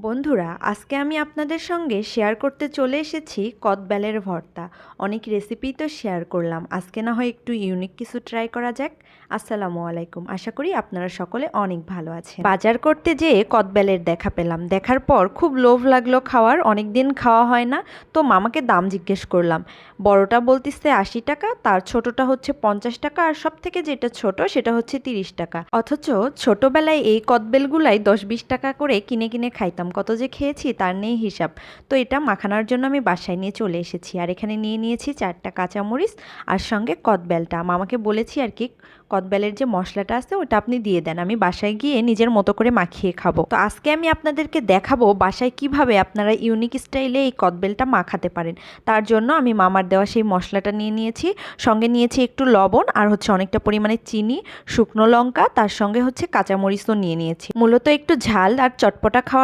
বন্ধুরা, আজকে আমি আপনাদের সঙ্গে শেয়ার করতে চলে এসেছি কদবেলের ভর্তা। অনেক রেসিপি তো শেয়ার করলাম, আজকে না হয় একটু ইউনিক কিছু ট্রাই করা যাক। আসসালামু আলাইকুম, আশা করি আপনারা সকলে অনেক ভালো আছেন। বাজার করতে যেয়ে কদবেলের দেখা পেলাম, দেখার পর খুব লোভ লাগলো খাওয়ার, অনেক দিন খাওয়া হয় না। তো মামাকে দাম জিজ্ঞেস করলাম, বড়টা বলতিছে 80 টাকা, তার ছোটটা হচ্ছে 50 টাকা, আর সব থেকে যেটা ছোট সেটা হচ্ছে 30 টাকা। অথচ ছোটবেলায় এই কদবেলগুলাই 10-20 টাকা করে কিনে কিনে খাইতাম, কত যে খেয়েছি তার নেই হিসাব। তো এটা মাখানোর জন্য আমি বাসায় নিয়ে চলে এসেছি, আর এখানে নিয়ে নিয়েছি 4টা কাঁচামরিচ আর সঙ্গে কদবেলটা। মামাকে বলেছি আর কি, কদবেলের যে মশলাটা আছে ওটা আপনি দিয়ে দেন, আমি বাসায় গিয়ে নিজের মতো করে মাখিয়ে খাবো। তো আজকে আমি আপনাদেরকে দেখাবো বাসায় কিভাবে আপনারা ইউনিক স্টাইলে এই কদবেলটা মাখাতে পারেন। তার জন্য আমি মামার দেওয়া সেই মশলাটা নিয়ে নিয়েছি, সঙ্গে নিয়েছি একটু লবণ, আর হচ্ছে অনেকটা পরিমাণে চিনি, শুকনো লঙ্কা, তার সঙ্গে হচ্ছে কাঁচামরিচও নিয়ে নিয়েছি। মূলত একটু ঝাল আর চটপটা খাওয়ার